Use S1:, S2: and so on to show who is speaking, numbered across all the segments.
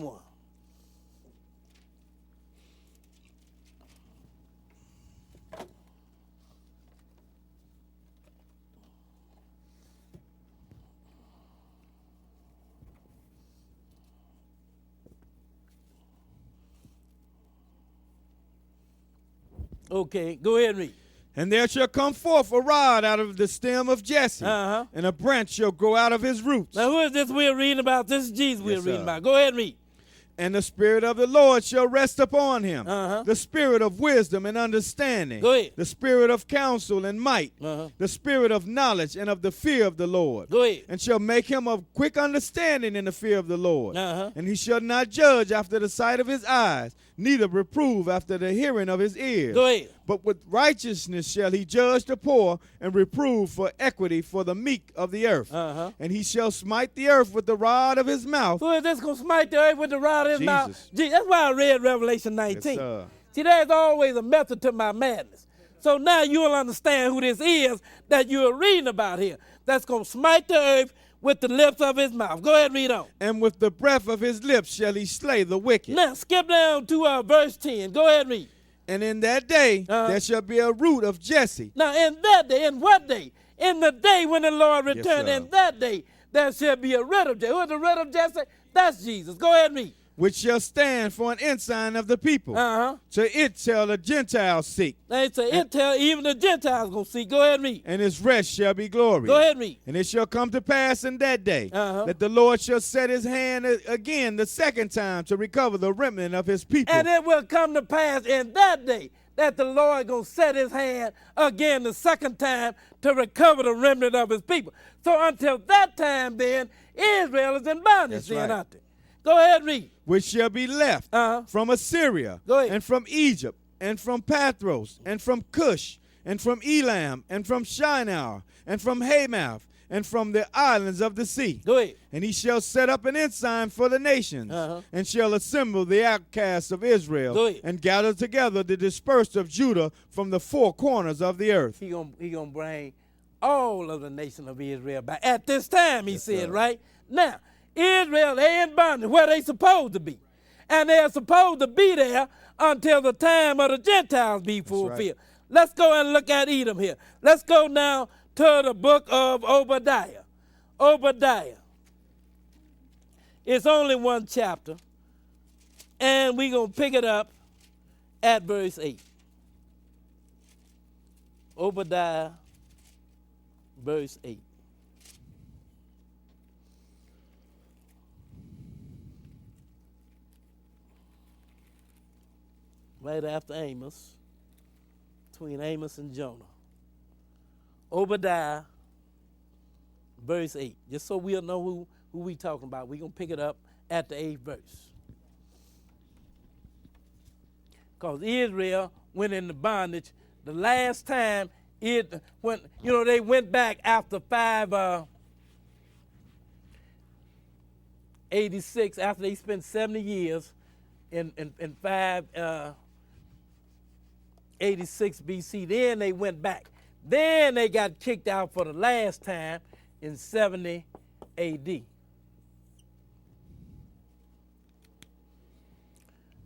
S1: one. Okay, go ahead and read.
S2: And there shall come forth a rod out of the stem of Jesse, and a branch shall grow out of his roots.
S1: Now, who is this we're reading about? This is Jesus we're reading about. Go ahead and read.
S2: And the Spirit of the Lord shall rest upon him, the Spirit of wisdom and understanding,
S1: Go ahead.
S2: the Spirit of counsel and might, the Spirit of knowledge and of the fear of the Lord.
S1: Go ahead.
S2: And shall make him of quick understanding in the fear of the Lord.
S1: Uh-huh.
S2: And he shall not judge after the sight of his eyes, neither reprove after the hearing of his ears.
S1: Go ahead.
S2: But with righteousness shall he judge the poor, and reprove for equity for the meek of the earth. And he shall smite the earth with the rod of his mouth.
S1: Who is this going to smite the earth with the rod of his mouth?
S2: Jesus.
S1: That's why I read Revelation 19.
S2: Yes,
S1: See, there's always a method to my madness. So now you'll understand who this is that you're reading about here. That's going to smite the earth with the lips of his mouth. Go ahead and read on.
S2: And with the breath of his lips shall he slay the wicked.
S1: Now skip down to verse 10. Go ahead and read.
S2: And in that day there shall be a root of Jesse.
S1: Now in that day, in what day? In the day when the Lord returned.
S2: Yes,
S1: in that day there shall be a root of Jesse. Who is the root of Jesse? That's Jesus. Go ahead and read.
S2: Which shall stand for an ensign of the people. To it shall the Gentiles seek.
S1: They say it tell even the Gentiles gonna see. Go ahead and read.
S2: And his rest shall be glorious.
S1: Go ahead and read.
S2: And it shall come to pass in that day that the Lord shall set his hand again the second time to recover the remnant of his people.
S1: And it will come to pass in that day that the Lord gonna set his hand again the second time to recover the remnant of his people. So until that time then, Israel is in bondage then, aren't they? Go ahead and read.
S2: Which shall be left from Assyria, and from Egypt, and from Pathros, and from Cush, and from Elam, and from Shinar, and from Hamath, and from the islands of the sea.
S1: Go ahead.
S2: And he shall set up an ensign for the nations, and shall assemble the outcasts of Israel, and gather together the dispersed of Judah from the four corners of the earth.
S1: He gonna bring all of the nation of Israel back. At this time, he said, right? Now, Israel, they in bondage where they supposed to be. And they're supposed to be there until the time of the Gentiles be fulfilled. Right. Let's go and look at Edom here. Let's go now to the book of Obadiah. Obadiah. It's only one chapter. And we're going to pick it up at verse 8. Obadiah, verse 8. Right after Amos, between Amos and Jonah. Obadiah, verse 8. Just so we'll know who we talking about. We're going to pick it up at the 8th verse. Because Israel went into bondage the last time they went back after 586, after they spent 70 years in 586 BC. Then they went back. Then they got kicked out for the last time in 70 AD.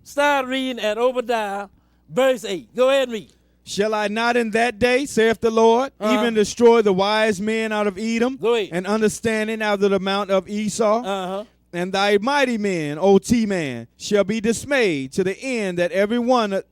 S1: Start reading at Obadiah, verse 8. Go ahead and read.
S2: Shall I not in that day, saith the Lord, even destroy the wise men out of Edom, and understanding out of the mount of Esau? And thy mighty men, O T-man, shall be dismayed to the end that every one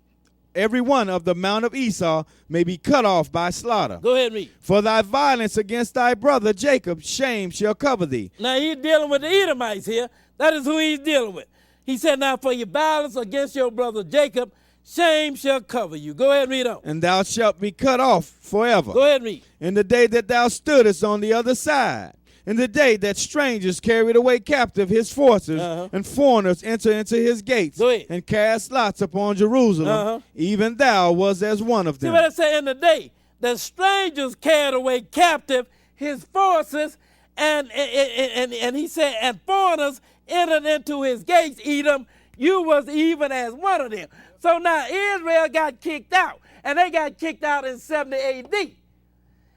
S2: of the mount of Esau may be cut off by slaughter.
S1: Go ahead and read.
S2: For thy violence against thy brother Jacob, shame shall cover thee.
S1: Now he's dealing with the Edomites here. That is who he's dealing with. He said, now for your violence against your brother Jacob, shame shall cover you. Go ahead and read on.
S2: And thou shalt be cut off forever.
S1: Go ahead and read.
S2: In the day that thou stoodest on the other side, in the day that strangers carried away captive his forces, and foreigners enter into his gates, and cast lots upon Jerusalem, even thou was as one of them.
S1: See what I say? In the day that strangers carried away captive his forces, and he said, and foreigners entered into his gates, Edom, you was even as one of them. So now Israel got kicked out, and they got kicked out in 70 AD.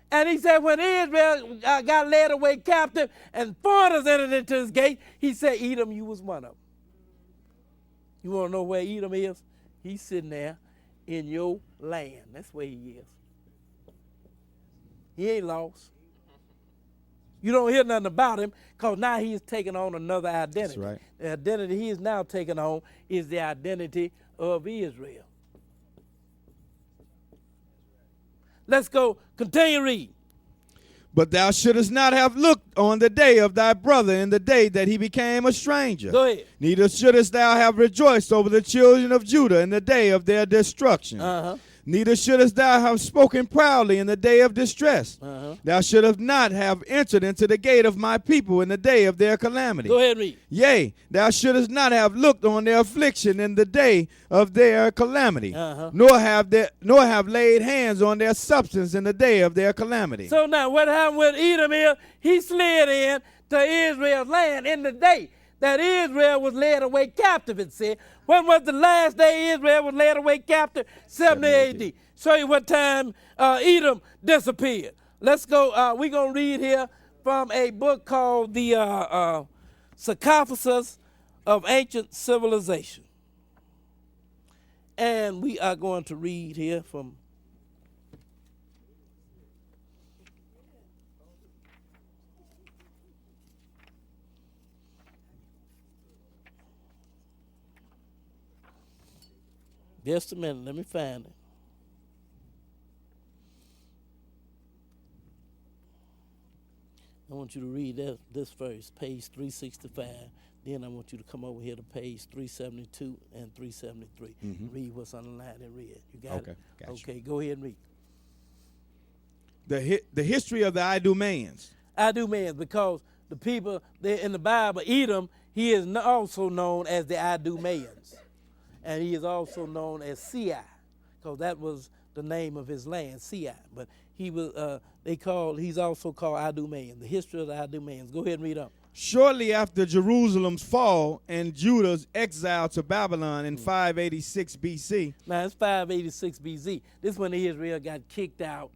S1: And he said when Israel got led away captive and foreigners entered into his gate, he said, Edom, you was one of them. You want to know where Edom is? He's sitting there in your land. That's where he is. He ain't lost. You don't hear nothing about him because now he's taking on another identity.
S2: That's right.
S1: The identity he is now taking on is the identity of Israel. Let's go. Continue read.
S2: But thou shouldest not have looked on the day of thy brother in the day that he became a stranger.
S1: Go ahead.
S2: Neither shouldest thou have rejoiced over the children of Judah in the day of their destruction. Neither shouldest thou have spoken proudly in the day of distress. Thou shouldest not have entered into the gate of my people in the day of their calamity.
S1: Go ahead and read.
S2: Yea, thou shouldest not have looked on their affliction in the day of their calamity, nor have laid hands on their substance in the day of their calamity.
S1: So now what happened with Edom is he slid in to Israel's land in the day that Israel was led away captive, it said. When was the last day Israel was led away captive? 70 AD. Show you what time Edom disappeared. Let's go. We're going to read here from a book called The Sarcophagus of Ancient Civilization. And we are going to read here from just a minute, let me find it. I want you to read this first, page 365. Then I want you to come over here to page 372 and 373. Read what's underlined in red. You got it?
S2: Gotcha.
S1: Okay, go ahead and read.
S2: The history of the Idumeans.
S1: Idumeans, because the people in the Bible, Edom, he is also known as the Idumeans. And he is also known as Ci, because that was the name of his land, Ci. But he was, he's also called Idumean. The history of the Idumeans. Go ahead and read up.
S2: Shortly after Jerusalem's fall and Judah's exile to Babylon in 586 BC.
S1: Now, it's 586 BC. This is when Israel got kicked out,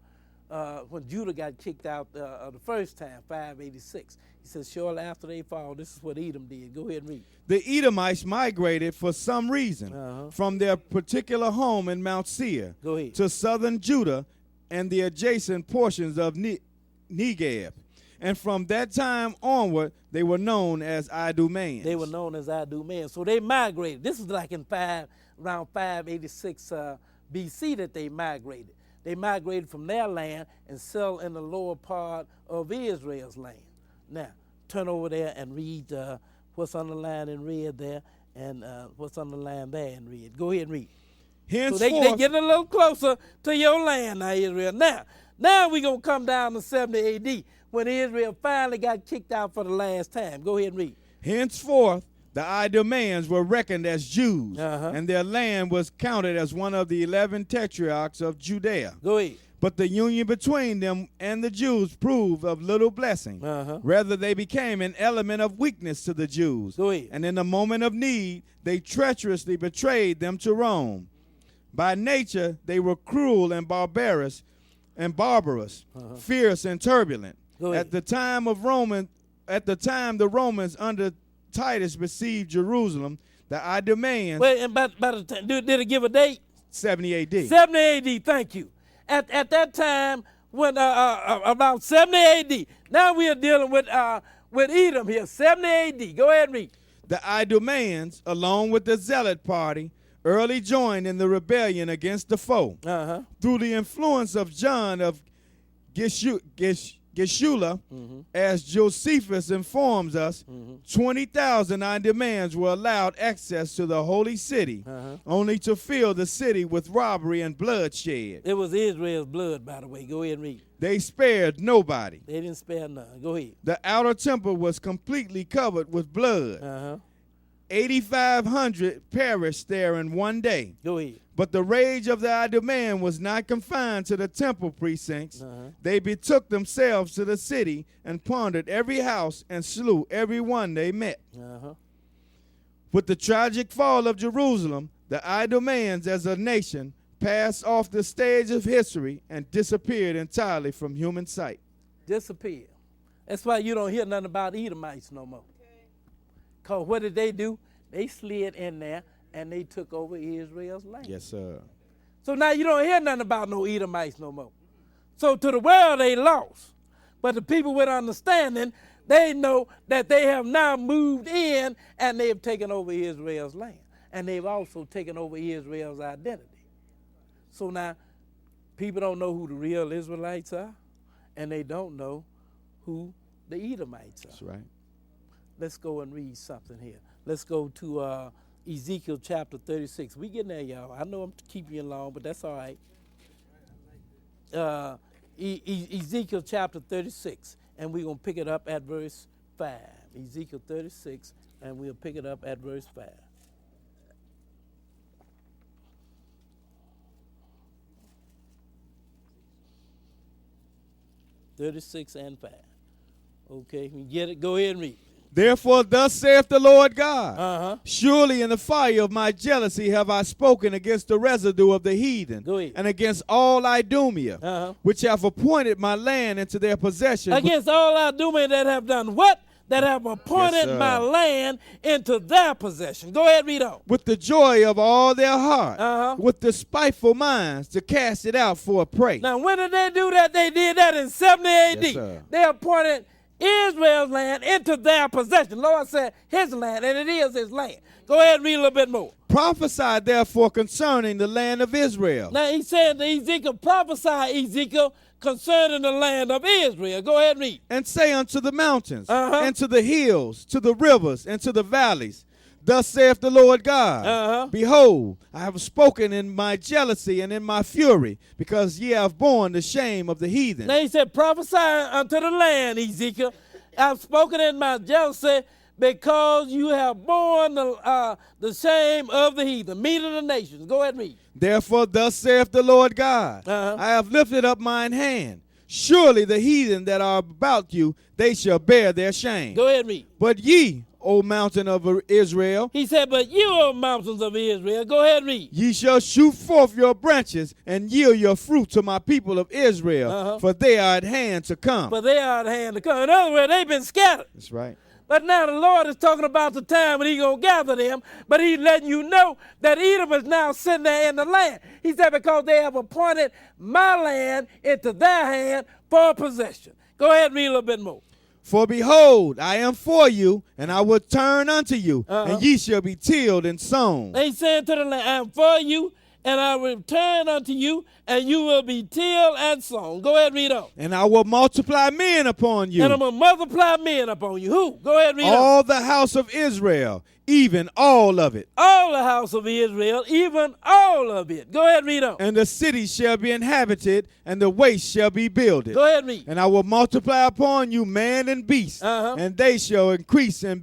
S1: when Judah got kicked out the first time, 586. He says, shortly after they fall, this is what Edom did. Go ahead and read.
S2: The Edomites migrated for some reason from their particular home in Mount Seir to southern Judah and the adjacent portions of Negev. And from that time onward, they were known as Idumeans.
S1: They were known as Idumeans. So they migrated. This was like in around 586 BC that they migrated. They migrated from their land and settled in the lower part of Israel's land. Now, turn over there and read what's underlined in red there and what's underlined there in red. Go ahead and read.
S2: Henceforth,
S1: so they getting a little closer to your land now, Israel. Now we're going to come down to 70 AD when Israel finally got kicked out for the last time. Go ahead and read.
S2: Henceforth, the Idumeans were reckoned as Jews, and their land was counted as one of the 11 tetrarchs of Judea.
S1: Go ahead.
S2: But the union between them and the Jews proved of little blessing. Rather, they became an element of weakness to the Jews.
S1: Go ahead.
S2: And in the moment of need, they treacherously betrayed them to Rome. By nature, they were cruel and barbarous, fierce and turbulent. At the time the Romans under Titus besieged Jerusalem, the Idumeans.
S1: Wait, and by the time, did it give a date?
S2: 70 AD.
S1: 70 AD, thank you. At that time, when about 70 AD, now we are dealing with Edom here, 70 AD. Go ahead and read.
S2: The Idumeans, along with the Zealot party, early joined in the rebellion against the foe. Through the influence of John of Geshula, as Josephus informs us, 20,000 Idumeans were allowed access to the holy city, only to fill the city with robbery and bloodshed.
S1: It was Israel's blood, by the way. Go ahead and read.
S2: They spared nobody.
S1: They didn't spare none. Go ahead.
S2: The outer temple was completely covered with blood. 8,500 perished there in one day.
S1: Go ahead.
S2: But the rage of the Idumean was not confined to the temple precincts. They betook themselves to the city and plundered every house and slew every one they met. With the tragic fall of Jerusalem, the Idumeans as a nation passed off the stage of history and disappeared entirely from human sight.
S1: Disappeared. That's why you don't hear nothing about Edomites no more. Because what did they do? They slid in there and they took over Israel's land.
S2: Yes, sir.
S1: So now you don't hear nothing about no Edomites no more. So to the world, they lost. But the people with understanding, they know that they have now moved in and they have taken over Israel's land. And they've also taken over Israel's identity. So now people don't know who the real Israelites are, and they don't know who the Edomites are.
S2: That's right. Let's
S1: go and read something here. Let's go to Ezekiel chapter 36. We getting there, y'all. I know I'm keeping you long, but that's all right. Ezekiel chapter 36, and we're going to pick it up at verse 5. Ezekiel 36, and we'll pick it up at verse 5. (36 and 5). Okay, you get it? Go ahead and read.
S2: Therefore, thus saith the Lord God, surely in the fire of my jealousy have I spoken against the residue of the heathen, and against all Idumea, which have appointed my land into their possession.
S1: Against all Idumea that have done what? That have appointed my land into their possession. Go ahead, read on.
S2: With the joy of all their heart, with the spiteful minds to cast it out for a prey.
S1: Now, when did they do that? They did that in 70 AD.
S2: Yes,
S1: they appointed Israel's land into their possession. The Lord said his land, and it is his land. Go ahead and read a little bit more.
S2: Prophesy therefore concerning the land of Israel.
S1: Now he said to Ezekiel, prophesy, Ezekiel, concerning the land of Israel. Go ahead and read.
S2: And say unto the mountains, and to the hills, to the rivers, and to the valleys, thus saith the Lord God, behold, I have spoken in my jealousy and in my fury, because ye have borne the shame of the heathen.
S1: Now he said, prophesy unto the land, Ezekiel. I've spoken in my jealousy, because you have borne the shame of the heathen, meaning the nations. Go ahead and read.
S2: Therefore thus saith the Lord God, I have lifted up mine hand. Surely the heathen that are about you, they shall bear their shame.
S1: Go ahead and read.
S2: But ye, O mountain of Israel.
S1: He said, but you, O mountains of Israel. Go ahead and read.
S2: Ye shall shoot forth your branches and yield your fruit to my people of Israel, for they are at hand to come.
S1: For they are at hand to come. In other words, they've been scattered.
S2: That's right.
S1: But now the Lord is talking about the time when he's going to gather them, but he's letting you know that Edom is now sitting there in the land. He said, because they have appointed my land into their hand for possession. Go ahead and read a little bit more.
S2: For behold, I am for you, and I will turn unto you, and ye shall be tilled and sown.
S1: They said to the land, I am for you, and I will return unto you, and you will be tilled and sown. Go ahead and read on.
S2: And I will multiply men upon you.
S1: And I'm going to multiply men upon you. Who? Go ahead and read on.
S2: All the house of Israel, even all of it.
S1: All the house of Israel, even all of it. Go ahead and read on.
S2: And the city shall be inhabited, and the waste shall be builded.
S1: Go ahead and read.
S2: And I will multiply upon you man and beast, and they shall increase and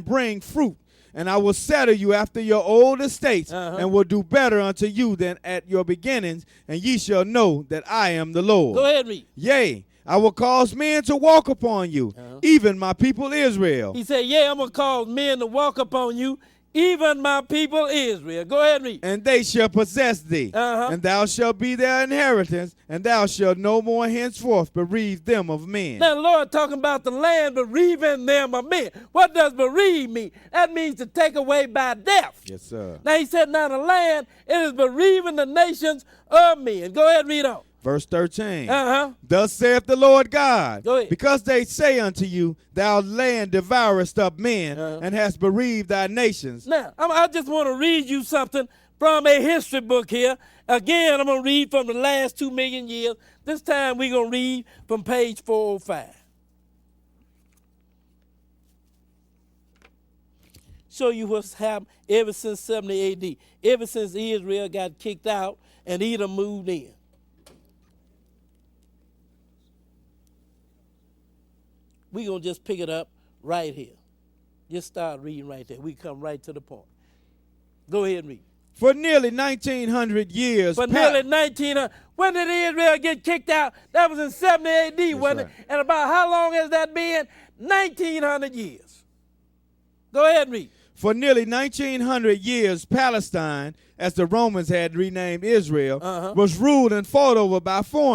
S2: bring fruit. And I will settle you after your old estates, and will do better unto you than at your beginnings, and ye shall know that I am the Lord.
S1: Go ahead and read.
S2: Yea, I will cause men to walk upon you, even my people Israel.
S1: He said, yeah, I'm going to cause men to walk upon you, even my people Israel. Go ahead and read.
S2: And they shall possess thee, and thou shalt be their inheritance, and thou shalt no more henceforth bereave them of men.
S1: Now the Lord talking about the land bereaving them of men. What does bereave mean? That means to take away by death.
S2: Yes, sir.
S1: Now he said, now the land, it is bereaving the nations of men. Go ahead and read on.
S2: Verse 13. Thus saith the Lord God, because they say unto you, thou land devourest up men, and hast bereaved thy nations.
S1: Now, I just want to read you something from a history book here. Again, I'm going to read from the last 2 million years. This time we're going to read from page 405. Show you what's happened ever since 70 AD. Ever since Israel got kicked out and Edom moved in. We're going to just pick it up right here. Just start reading right there. We come right to the point. Go ahead and read.
S2: For nearly 1,900 years.
S1: For nearly 1,900. When did Israel get kicked out? That was in 70 AD, wasn't it? And about how long has that been? 1,900 years. Go ahead and read.
S2: For nearly 1,900 years, Palestine, as the Romans had renamed Israel, was ruled and fought over by foreigners.